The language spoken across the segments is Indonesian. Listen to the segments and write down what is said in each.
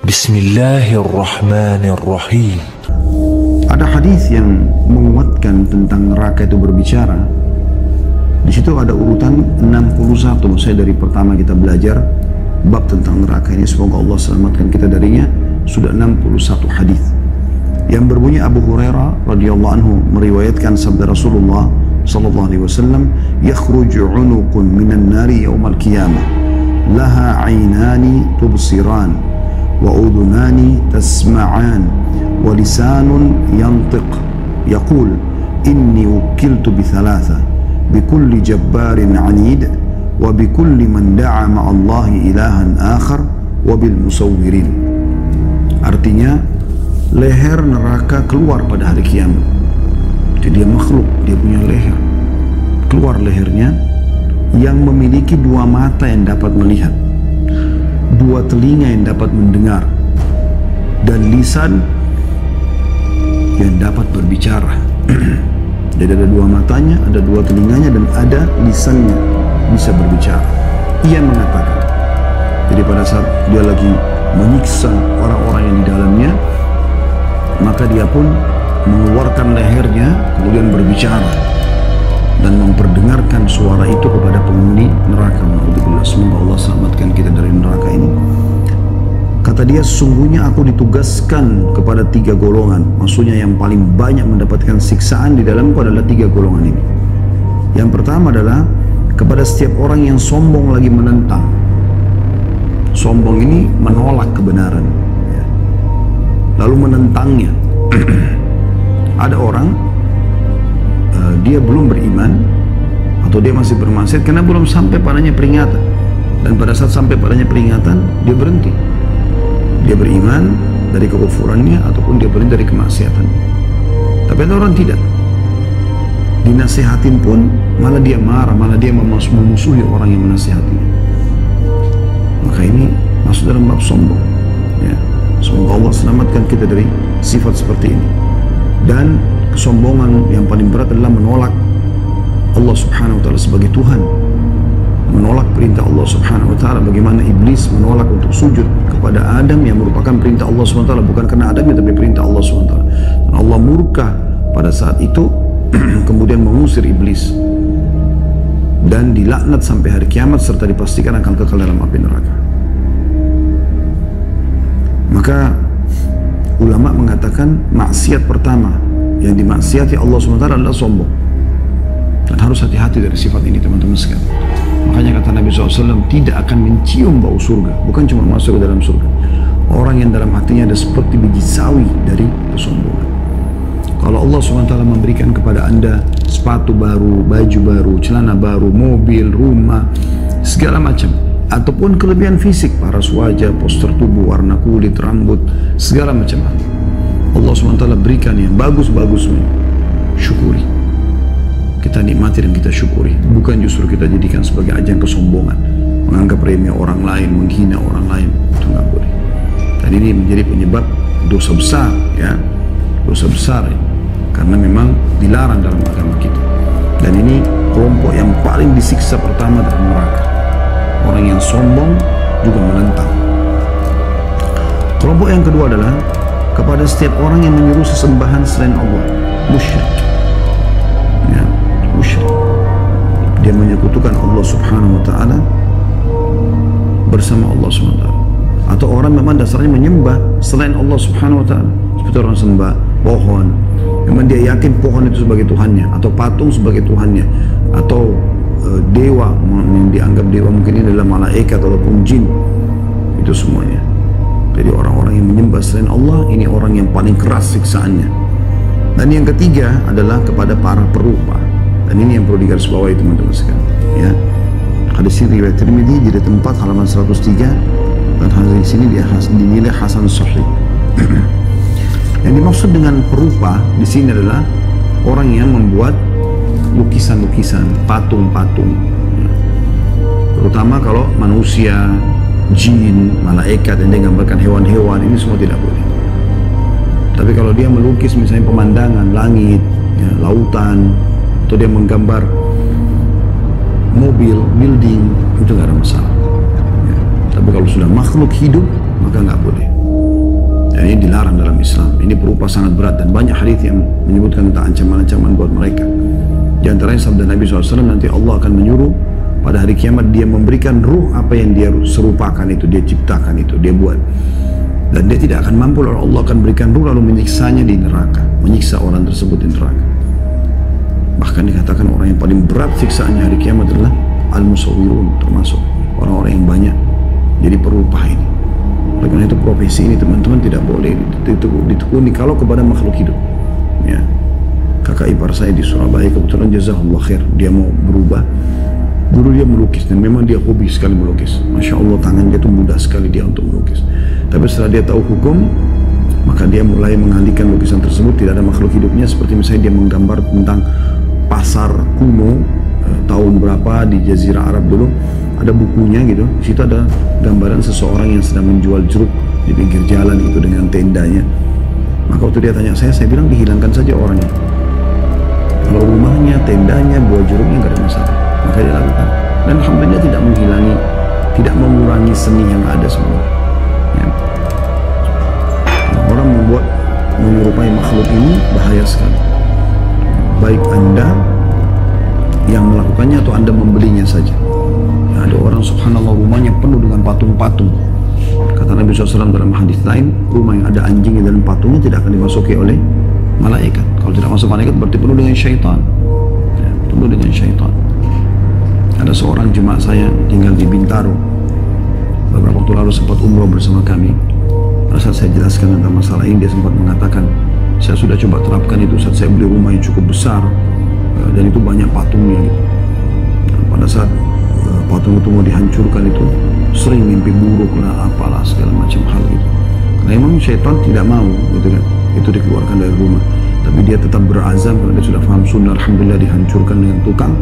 Bismillahirrahmanirrahim. Ada hadis yang menguatkan tentang neraka itu berbicara. Di situ ada urutan 61. Saya dari pertama kita belajar bab tentang neraka ini, semoga Allah selamatkan kita darinya. Sudah 61 hadis yang berbunyi Abu Hurairah radhiyallahu anhu meriwayatkan sabda Rasulullah sallallahu alaihi wasallam, "Yakhruju 'unuqun minan nari yaumal qiyamah, laha 'ainani tubsiran wa udhunani tasma'an wa lisanun yantiq yaqul inni wukiltu bi thalatha bi kulli jabbarin 'anid wa bi kulli man da'a ma'allahi ilahan akhar wa bil musawwirin." Artinya leher neraka keluar pada hari kiamat. Jadi dia makhluk, dia punya leher. Keluar lehernya yang memiliki dua mata yang dapat melihat, dua telinga yang dapat mendengar, dan lisan yang dapat berbicara. Jadi ada dua matanya, ada dua telinganya, dan ada lisannya bisa berbicara. Ia mengatakan, jadi pada saat dia lagi menyiksa orang-orang yang di dalamnya, maka dia pun mengeluarkan lehernya kemudian berbicara dan memperdengarkan suara itu kepada penghuni neraka. Semoga Allah selamatkan kita dari neraka ini. Kata dia, sesungguhnya aku ditugaskan kepada 3 golongan. Maksudnya yang paling banyak mendapatkan siksaan di dalamku adalah 3 golongan ini. Yang pertama adalah kepada setiap orang yang sombong lagi menentang. Sombong ini menolak kebenaran, lalu menentangnya. Ada orang dia belum beriman atau dia masih bermaksiat karena belum sampai padanya peringatan, dan pada saat sampai padanya peringatan dia berhenti. Dia beriman dari kekufurannya ataupun dia berhenti dari kemaksiatan. Tapi ada orang tidak, dinasihatin pun malah dia marah, malah dia memusuhi orang yang menasihatinya. Maka ini masuk dalam bab sombong, ya. Semoga Allah selamatkan kita dari sifat seperti ini. Dan kesombongan yang paling berat adalah menolak Allah subhanahu wa ta'ala sebagai Tuhan, menolak perintah Allah subhanahu wa ta'ala. Bagaimana iblis menolak untuk sujud kepada Adam yang merupakan perintah Allah subhanahu wa ta'ala, bukan karena Adamnya tapi perintah Allah subhanahu wa ta'ala. Dan Allah murka pada saat itu kemudian mengusir iblis dan dilaknat sampai hari kiamat serta dipastikan akan kekal dalam api neraka. Maka ulama mengatakan maksiat pertama yang dimaksiati Allah SWT adalah sombong, dan harus hati-hati dari sifat ini teman-teman sekalian. Makanya kata Nabi SAW, tidak akan mencium bau surga, bukan cuma masuk ke dalam surga, orang yang dalam hatinya ada seperti biji sawi dari kesombongan. Kalau Allah SWT memberikan kepada anda sepatu baru, baju baru, celana baru, mobil, rumah, segala macam, ataupun kelebihan fisik, paras wajah, postur tubuh, warna kulit, rambut, segala macam Allah SWT berikan yang bagus-bagusnya, syukuri. Kita nikmati dan kita syukuri, bukan justru kita jadikan sebagai ajang kesombongan, menganggap remeh orang lain, menghina orang lain. Itu nggak boleh. Dan ini menjadi penyebab dosa besar, ya, dosa besar ya. Karena memang dilarang dalam agama kita. Dan ini kelompok yang paling disiksa pertama dalam neraka. Orang yang sombong juga menentang. Kelompok yang kedua adalah kepada setiap orang yang menyeru sesembahan selain Allah, musyrik. Ya, musyrik. Dia menyekutukan Allah subhanahu wa ta'ala bersama Allah subhanahu wa ta'ala. Atau orang memang dasarnya menyembah selain Allah subhanahu wa ta'ala, seperti orang sembah pohon, memang dia yakin pohon itu sebagai Tuhannya, atau patung sebagai Tuhannya, atau dewa yang dianggap dewa, mungkin ini adalah malaikat ataupun jin. Itu semuanya. Jadi orang-orang yang menyembah selain Allah, ini orang yang paling keras siksaannya. Dan yang ketiga adalah kepada para perupa, dan ini yang perlu digarisbawahi teman-teman sekalian, ya. Hadis ini riwayat Tirmidzi jadi tempat halaman 103, dan hadis ini dia dinilai hasan sahih. Yang dimaksud dengan perupa di sini adalah orang yang membuat lukisan-lukisan, patung-patung, ya. Terutama kalau manusia, jin, malaikat yang dia gambarkan hewan-hewan, ini semua tidak boleh. Tapi kalau dia melukis misalnya pemandangan langit, ya, lautan, atau dia menggambar mobil, building, itu nggak ada masalah, ya. Tapi kalau sudah makhluk hidup, maka nggak boleh. Dan ini dilarang dalam Islam. Ini berupa sangat berat dan banyak hadis yang menyebutkan tentang ancaman-ancaman buat mereka. Di antaranya sabda Nabi SAW, nanti Allah akan menyuruh pada hari kiamat dia memberikan ruh apa yang dia serupakan itu, dia ciptakan itu, dia buat. Dan dia tidak akan mampu, lalu Allah akan berikan ruh lalu menyiksanya di neraka, menyiksa orang tersebut di neraka. Bahkan dikatakan orang yang paling berat siksaannya hari kiamat adalah al-musawwirun, termasuk orang-orang yang banyak jadi perupa ini. Oleh karena itu profesi ini teman-teman tidak boleh ditekuni kalau kepada makhluk hidup. Ya. Kakak ipar saya di Surabaya kebetulan jazakallah khair, dia mau berubah. Dulu dia melukis dan memang dia hobi sekali melukis. Masya Allah tangan dia tuh mudah sekali dia untuk melukis. Tapi setelah dia tahu hukum, maka dia mulai mengalihkan lukisan tersebut tidak ada makhluk hidupnya. Seperti misalnya dia menggambar tentang pasar kuno tahun berapa di Jazirah Arab dulu, ada bukunya gitu. Di situ ada gambaran seseorang yang sedang menjual jeruk di pinggir jalan itu dengan tendanya. Maka waktu dia tanya saya bilang dihilangkan saja orangnya. Kalau rumahnya, tendanya, buah jeruknya nggak ada masalah. Maka dia lakukan. Dan alhamdulillah tidak menghilangi, tidak mengurangi seni yang ada semua. Ya. Orang membuat menyerupai makhluk ini bahaya sekali. Baik Anda yang melakukannya atau Anda membelinya saja. Ya, ada orang subhanallah rumahnya penuh dengan patung-patung. Kata Nabi SAW dalam hadis lain, rumah yang ada anjing dan patungnya tidak akan dimasuki oleh malaikat. Kalau tidak masuk malaikat berarti penuh dengan syaitan. Ya, penuh dengan syaitan. Ada seorang jemaah saya tinggal di Bintaro. Beberapa waktu lalu sempat umroh bersama kami. Pada saat saya jelaskan tentang masalah ini, dia sempat mengatakan, saya sudah coba terapkan itu saat saya beli rumah yang cukup besar dan itu banyak patungnya gitu. Nah, pada saat patung itu mau dihancurkan itu sering mimpi buruk lah, apalah segala macam hal gitu. Karena memang syaitan tidak mau gitu kan, itu dikeluarkan dari rumah. Tapi dia tetap berazam karena dia sudah paham sunnah. Alhamdulillah dihancurkan dengan tukang.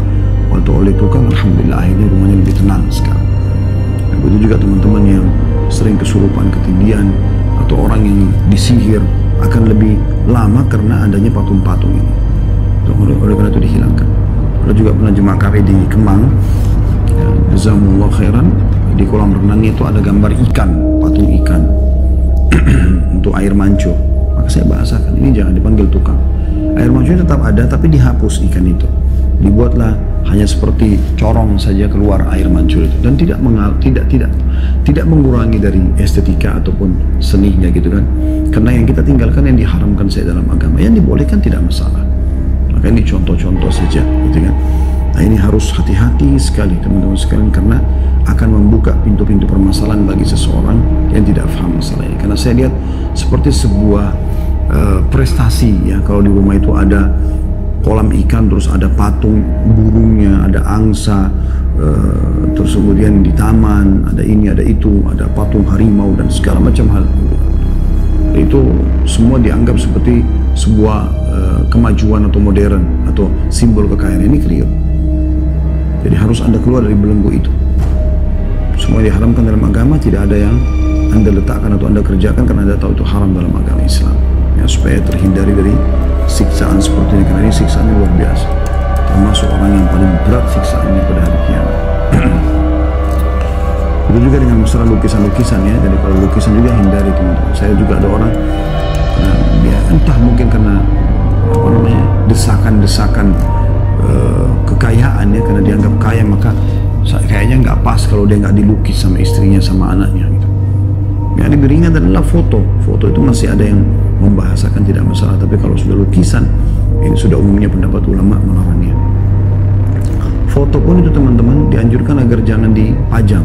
Waktu oleh tukang, alhamdulillah akhirnya rumahnya lebih tenang sekarang. Dan begitu juga teman-teman yang sering kesurupan, ketindihan, atau orang yang disihir akan lebih lama karena adanya patung-patung ini. Oleh karena itu dihilangkan. Ada juga pernah jemaah kami di Kemang, ya, jazakumullah khairan, di kolam renangnya itu ada gambar ikan, patung ikan untuk air mancur. Maka saya bahasakan, ini jangan dipanggil tukang. Air mancurnya tetap ada, tapi dihapus ikan itu. Dibuatlah hanya seperti corong saja keluar air mancur itu, dan tidak mengurangi dari estetika ataupun seninya gitu kan. Karena yang kita tinggalkan yang diharamkan saja dalam agama, yang dibolehkan tidak masalah. Maka ini contoh-contoh saja gitu kan. Nah ini harus hati-hati sekali teman-teman sekalian, karena akan membuka pintu-pintu permasalahan bagi seseorang yang tidak paham masalah ini. Karena saya lihat seperti sebuah prestasi ya, kalau di rumah itu ada kolam ikan, terus ada patung burungnya, ada angsa, terus kemudian di taman ada ini, ada itu, ada patung harimau dan segala macam hal. Itu semua dianggap seperti sebuah kemajuan atau modern atau simbol kekayaan. Ini keliru. Jadi harus Anda keluar dari belenggu itu. Semua diharamkan dalam agama, tidak ada yang Anda letakkan atau Anda kerjakan karena Anda tahu itu haram dalam agama Islam. Ya, supaya terhindari dari siksaan seperti ini, karena ini siksaannya luar biasa, termasuk orang yang paling berat siksaannya pada hari kiamat. Itu juga dengan masalah lukisan-lukisan ya. Jadi kalau lukisan juga hindari teman-teman. Saya juga ada orang dia entah mungkin karena apa namanya desakan-desakan kekayaan ya, karena dianggap kaya maka kayaknya nggak pas kalau dia nggak dilukis sama istrinya sama anaknya gitu. Yang lebih ringan adalah foto. Foto itu masih ada yang membahasakan tidak masalah, tapi kalau sudah lukisan, ini sudah umumnya pendapat ulama melarangnya. Foto pun itu teman-teman dianjurkan agar jangan dipajang.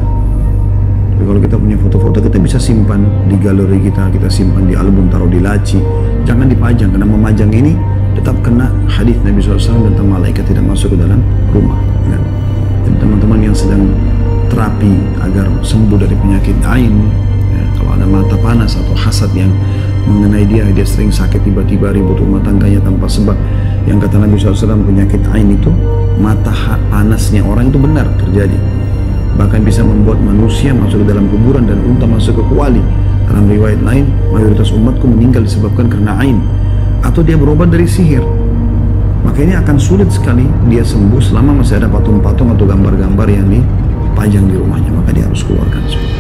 Tapi kalau kita punya foto-foto, kita bisa simpan di galeri kita simpan di album, taruh di laci. Jangan dipajang, karena memajang ini tetap kena hadis Nabi SAW tentang malaikat tidak masuk ke dalam rumah. Kan? Dan teman-teman yang sedang terapi agar sembuh dari penyakit ain, ya, kalau ada mata panas atau hasad yang mengenai dia sering sakit tiba-tiba, ribut rumah tangganya tanpa sebab, yang kata Nabi SAW penyakit ain itu mata panasnya orang itu benar terjadi, bahkan bisa membuat manusia masuk ke dalam kuburan dan unta masuk ke kuali. Dalam riwayat lain, mayoritas umatku meninggal disebabkan karena ain, atau dia berobat dari sihir. Maka ini akan sulit sekali dia sembuh selama masih ada patung-patung atau gambar-gambar yang dipajang di rumahnya. Maka dia harus keluarkan semua.